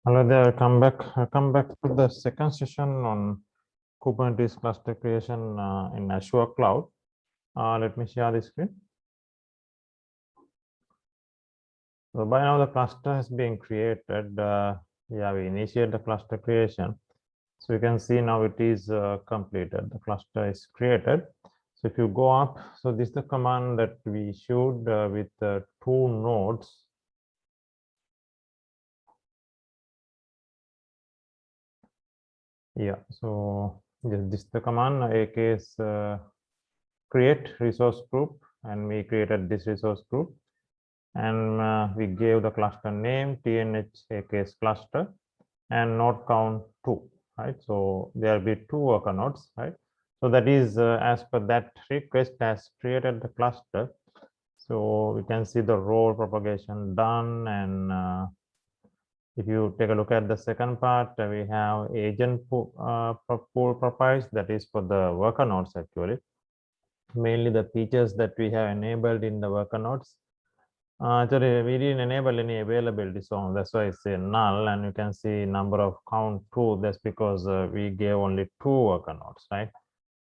Hello there, come back to the second session on Kubernetes cluster creation in Azure Cloud. Let me share the screen. So by now the cluster has been created. We initiate the cluster creation. So you can see now it is completed. The cluster is created. So if you go up, so this is the command that we issued with two nodes. Yeah, so this is the command AKS create resource group, and we created this resource group, and we gave the cluster name TNH AKS cluster and node count 2, right? So there will be 2 worker nodes, right? So that is as per that request has created the cluster. So we can see the role propagation done, and if you take a look at the second part, we have agent pool profiles, that is for the worker nodes actually. Mainly the features that we have enabled in the worker nodes. Actually, we didn't enable any availability, so that's why it's a null, and you can see number of count 2. That's because we gave only 2 worker nodes, right?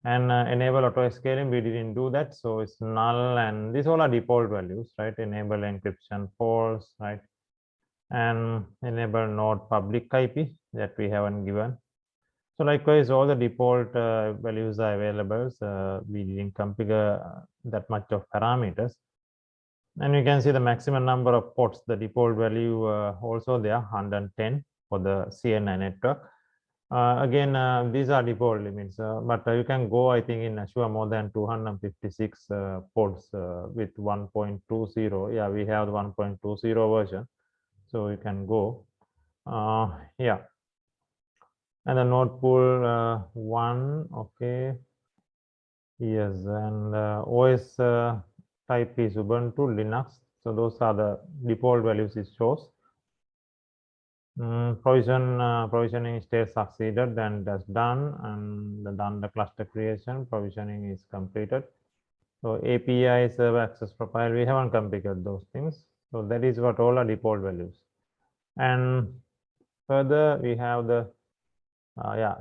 And enable auto scaling, we didn't do that, so it's null, and these all are default values, right? Enable encryption false, right? And enable node public IP that we haven't given. So likewise, all the default values are available. So we didn't configure that much of parameters. And you can see the maximum number of ports, the default value also there, 110 for the CNI network. Again, these are default limits, but you can go, I think, in Azure more than 256 ports with 1.20. Yeah, we have the 1.20 version, so you can go. Yeah. And the node pool 1, okay. Yes, and OS type is Ubuntu, Linux. So those are the default values it shows. Provisioning state succeeded and that's done, and the cluster creation provisioning is completed. So API server access profile, we haven't configured those things. So that is what all are default values. And further, we have the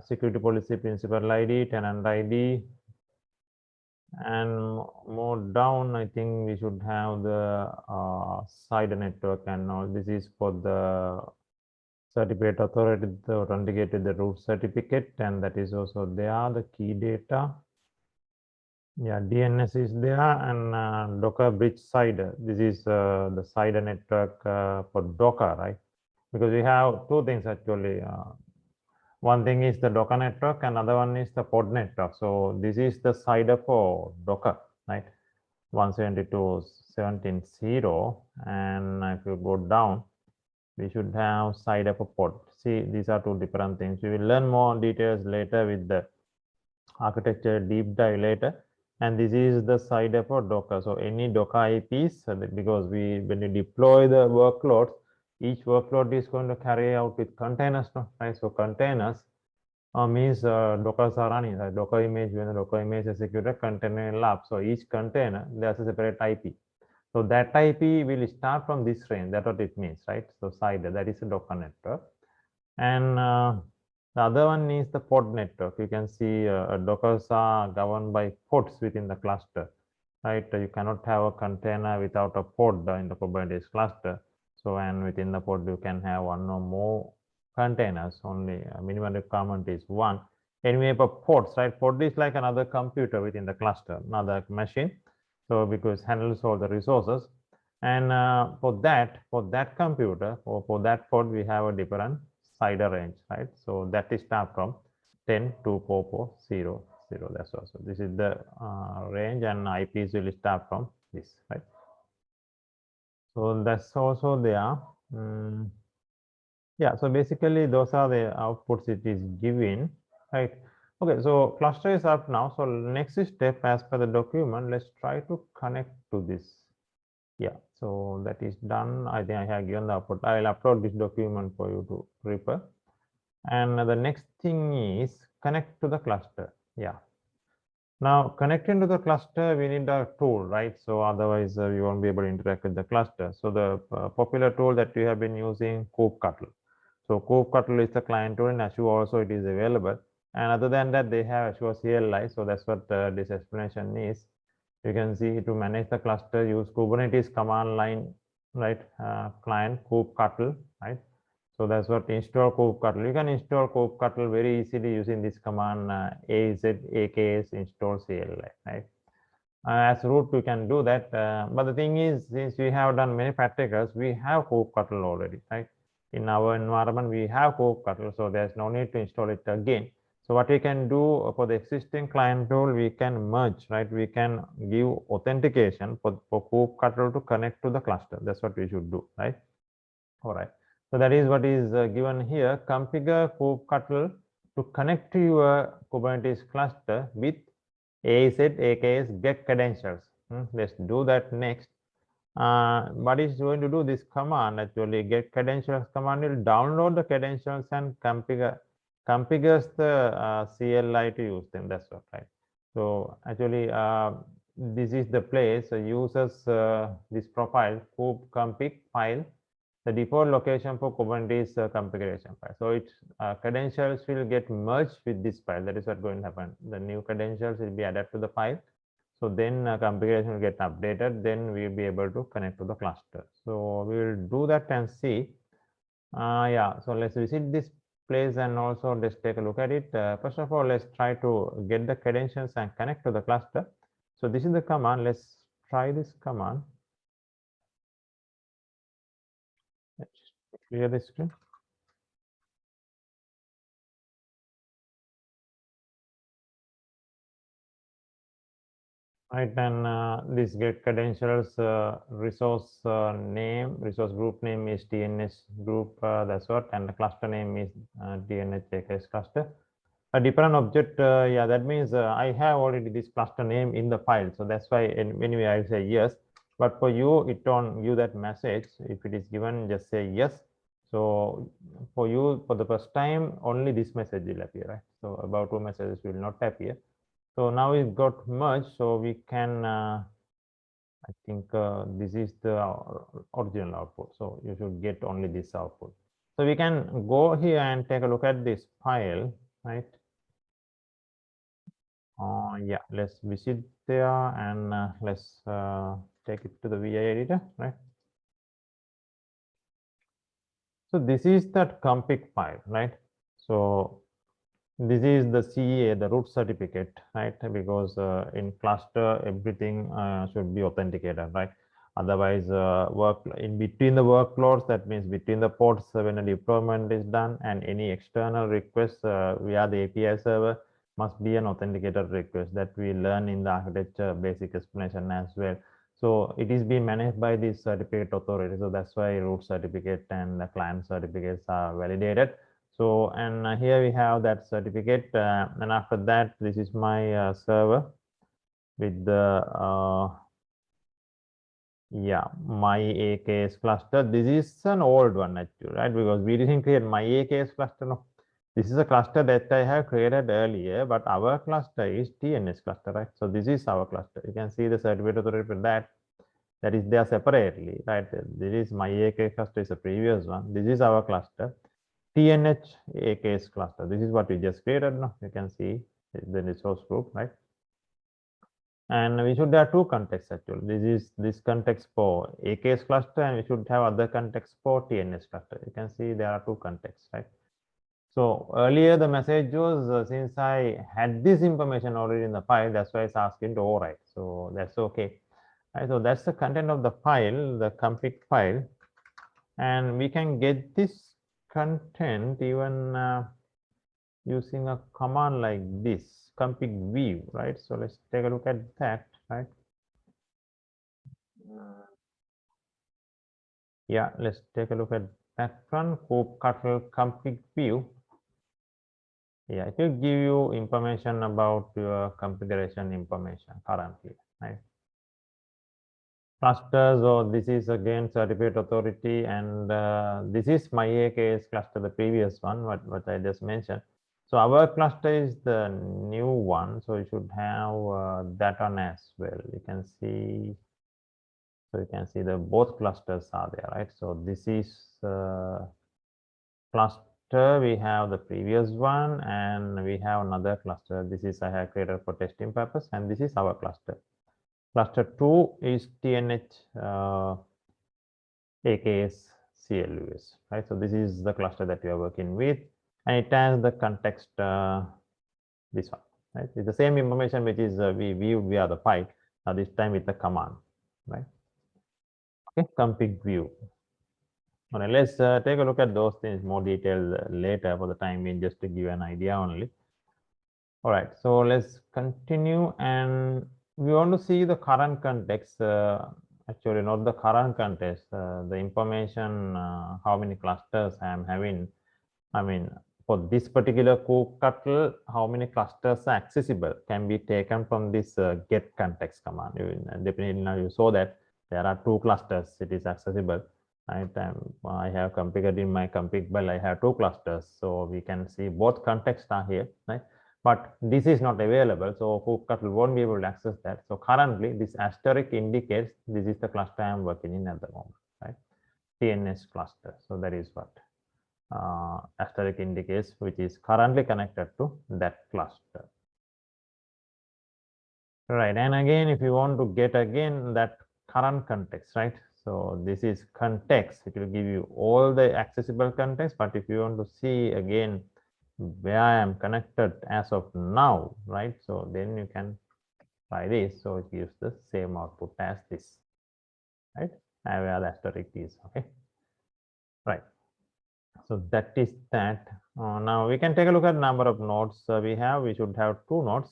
security policy principal ID, tenant ID, and more down, I think we should have the side network and all. This is for the certificate authority, the authenticated the root certificate, and that is also there, the key data. Yeah, DNS is there, and Docker bridge side. This is the side network for Docker, right? Because we have two things actually. One thing is the Docker network, and another one is the pod network. So this is the side for Docker, right? 172.17.0, and if you go down, we should have side of a pod. See, these are two different things. We will learn more details later with the architecture deep dive later. And this is the side of a Docker. So any Docker IPs, because when you deploy the workloads, each workload is going to carry out with containers, right? So containers means Dockers are running. Right? Docker image, when the Docker image is executed, container lab. So each container, there's a separate IP. So that IP will start from this range. That's what it means, right? So side, that is a Docker network. And the other one is the pod network. You can see Dockers are governed by pods within the cluster, right? You cannot have a container without a pod in the Kubernetes cluster. So, and within the pod, you can have one or more containers. Only minimum requirement is one. Anyway, but pods, right? Pod is like another computer within the cluster, another machine. So because handles all the resources, and for that computer, or for that pod, we have a different cider range, right? So that is start from 10 to 4.0.0. That's also, this is the range, and IPs will start from this, right? So that's also there. Yeah, so basically those are the outputs it is giving, right? Okay, so cluster is up now. So next step, as per the document, let's try to connect to this. Yeah, so that is done. I think I have given the output. I will upload this document for you to refer. And the next thing is connect to the cluster. Yeah. Now connecting to the cluster, we need a tool, right? So otherwise we won't be able to interact with the cluster. So the popular tool that we have been using, kubectl. So kubectl is the client tool in Azure also it is available. And other than that, they have Azure CLI. So that's what this explanation is. You can see to manage the cluster, use Kubernetes command line, right? Client kubectl, right? So that's what install kubectl. You can install kubectl very easily using this command AKS install CLI, right? As root, we can do that. But the thing is, since we have done many practicals, we have kubectl already, right? In our environment, we have kubectl, so there's no need to install it again. So what we can do for the existing client tool, we can merge, right? We can give authentication for kubectl to connect to the cluster. That's what we should do, right? All right. So that is what is given here. Configure kubectl to connect to your Kubernetes cluster with AKS get credentials. Let's do that next. What is going to do this command? Actually, get credentials command will download the credentials and configures the CLI to use them. That's what, right? So actually, this is the place uses this profile kubeconfig file, the default location for Kubernetes configuration file. So its credentials will get merged with this file. That is what going to happen. The new credentials will be added to the file. So then configuration will get updated. Then we will be able to connect to the cluster. So we will do that and see. Yeah, so let's visit this place and also let's take a look at it. First of all, let's try to get the credentials and connect to the cluster. So this is the command. Let's try this command. Let's clear the screen. Right, and this get credentials resource resource group name is TNS group, that's what, and the cluster name is TNH AKS cluster. A different object, yeah, that means I have already this cluster name in the file, so that's why anyway I say yes. But for you, it don't give that message. If it is given, just say yes. So for you, for the first time, only this message will appear, right? So about two messages will not appear. So now it got merged, so we can, I think this is the original output. So you should get only this output. So we can go here and take a look at this file, right? Yeah, let's visit there and let's take it to the VI editor, right? So this is that config file, right? So this is the CA, the root certificate, right? Because in cluster, everything should be authenticated, right? Otherwise, work in between the workloads, that means between the ports when a deployment is done and any external requests via the API server must be an authenticated request that we learn in the architecture basic explanation as well. So it is being managed by this certificate authority. So that's why root certificate and the client certificates are validated. So, and here we have that certificate, and after that, this is my server with the yeah, my AKS cluster. This is an old one actually, right? Because we didn't create my AKS cluster. No, this is a cluster that I have created earlier, but our cluster is TNS cluster, right? So this is our cluster. You can see the certificate authority for that is there separately, right? This is my AKS cluster is a previous one. This is our cluster. TNH AKS cluster. This is what we just created. Now you can see the resource group, right? And we should have two contexts actually. This is this context for AKS cluster, and we should have other context for TNS cluster. You can see there are two contexts, right? So earlier the message was since I had this information already in the file, that's why it's asking to overwrite. So that's okay. Right, so that's the content of the file, the config file, and we can get this content even using a command like this, config view, right? So let's take a look at that, right? Yeah, let's take a look at that one, kubectl config view. Yeah, it will give you information about your configuration information currently, right? Clusters, or this is again certificate authority, and this is my AKS cluster, the previous one, what I just mentioned. So our cluster is the new one, so you should have that one as well. You can see, so you can see the both clusters are there, right? So this is cluster, we have the previous one, and we have another cluster. This is I have created for testing purpose, and this is our cluster. Cluster 2 is TNH AKS CLUS, right? So this is the cluster that we are working with, and it has the context, this one, right? It's the same information which is we viewed via the file, this time with the command, right? Okay, config view. All right, let's take a look at those things more detailed later. For the time being, just to give an idea only. All right, so let's continue, and we want to see the current context. Actually, not the current context, the information, how many clusters I am having. I mean, for this particular kubectl, how many clusters are accessible can be taken from this get context command. Definitely now you saw that there are 2 clusters it is accessible. Right? I have configured in my config I have 2 clusters, so we can see both contexts are here, right? But this is not available, so kubectl won't be able to access that. So currently, this asterisk indicates this is the cluster I am working in at the moment, right? TNS cluster. So that is what asterisk indicates, which is currently connected to that cluster. Right, and again, if you want to get again that current context, right? So this is context. It will give you all the accessible context, but if you want to see again where I am connected as of now, right? So then you can try this. So it gives the same output as this, right? Where the asterisk is, okay? Right. So that is that. Now we can take a look at number of nodes we have. We should have 2 nodes,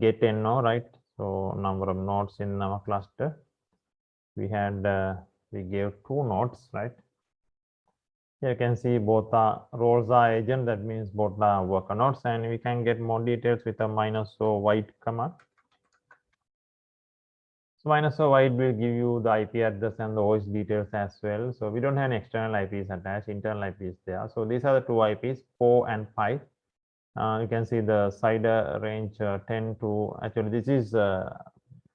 get no, right? So number of nodes in our cluster. We had we gave 2 nodes, right? Here you can see both are roles are agent. That means both are worker nodes, and we can get more details with a -o void command. So -o void will give you the IP address and the OS details as well. So we don't have any external IPs attached. Internal IPs there. So these are the 2 IPs, 4 and 5. You can see the CIDR range 10 to, actually this is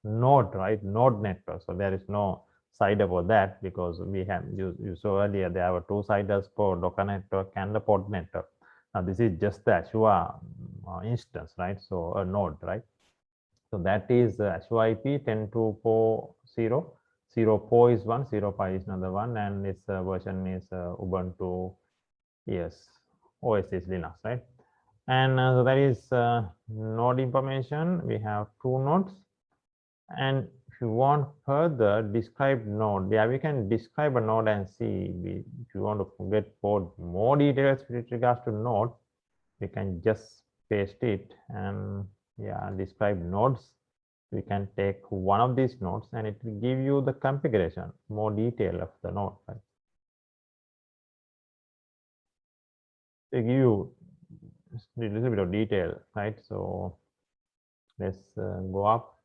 node, right? Node network. So there is no CIDR for that, because we have, you saw earlier, there are 2 CIDRs for Docker network and the pod network. Now this is just the Azure instance, right? So a node, right? So that is Azure IP 10.2.4.0. 0.4 is one, 0.5 is another one, and its version is Ubuntu, yes, OS is Linux, right? And so that is node information. We have 2 nodes, and if you want further describe node, yeah, we can describe a node and see. If you want to get more details with regards to node, we can just paste it and yeah, describe nodes. We can take one of these nodes and it will give you the configuration, more detail of the node, right? They give you a little bit of detail, right? So let's go up.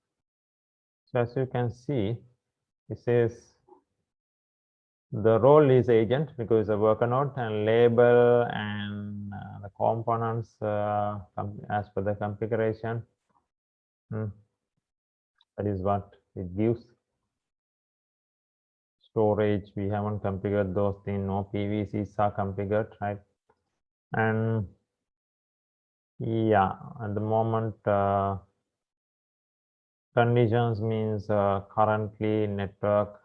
So as you can see, it says the role is agent because it's a worker node, and label and the components as per the configuration. That is what it gives. Storage, we haven't configured those things. No PVCs are configured, right? And yeah, at the moment, conditions means currently network,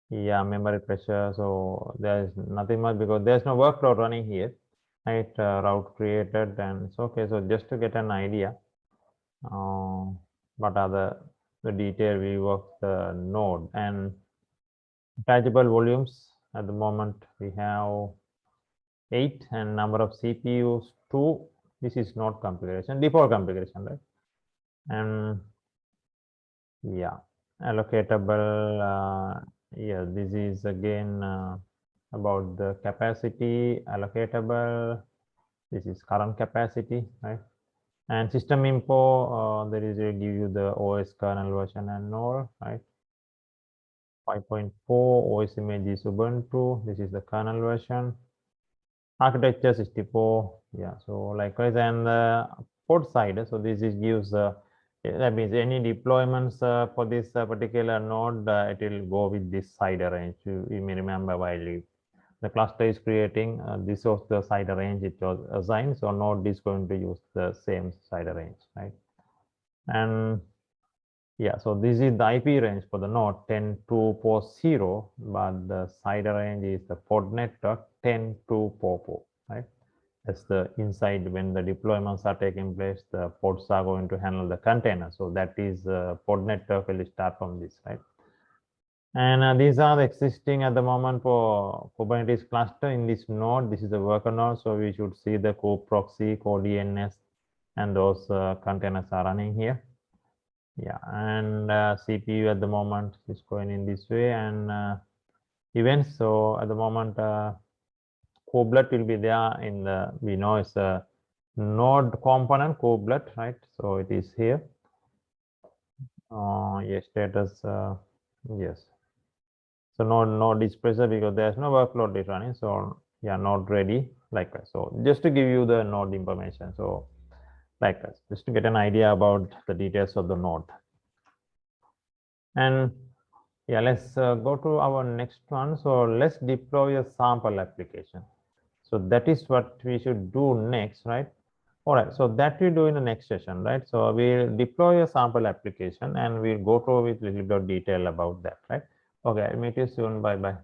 yeah, memory pressure. So there's nothing much because there's no workload running here, right? Route created, and it's okay. So just to get an idea, what are the detail we work the node and attachable volumes. At the moment, we have 8 and number of CPUs 2. This is not configuration, default configuration, right? And yeah, allocatable. Yeah, this is again about the capacity allocatable. This is current capacity, right? And system info, there is a give you the OS kernel version and all, right? 5.4 OS image is Ubuntu. This is the kernel version. Architecture 64. Yeah, so likewise, and the port side. So this is gives that means any deployments for this particular node, it will go with this CIDR range. You may remember while the cluster is creating, this was the CIDR range it was assigned, so node is going to use the same CIDR range, right? And yeah, so this is the IP range for the node 10.2.4.0, but the CIDR range is the pod network 10.2.4.4, right? As the inside, when the deployments are taking place, the pods are going to handle the container. So that is pod network will start from this, right? And these are the existing at the moment for Kubernetes cluster in this node. This is the worker node, so we should see the kube proxy, core DNS, and those containers are running here. Yeah, and CPU at the moment is going in this way, and events. So at the moment, kubelet will be there in the, we know it's a node component kubelet, right? So it is here. Yes, status, yes. So node is present because there's no workload is running. So yeah, node ready, likewise. So just to give you the node information. So likewise, just to get an idea about the details of the node. And yeah, let's go to our next one. So let's deploy a sample application. So that is what we should do next, right? All right, so that we do in the next session, right? So we'll deploy a sample application and we'll go through with a little bit of detail about that, right? Okay, I'll meet you soon. Bye-bye.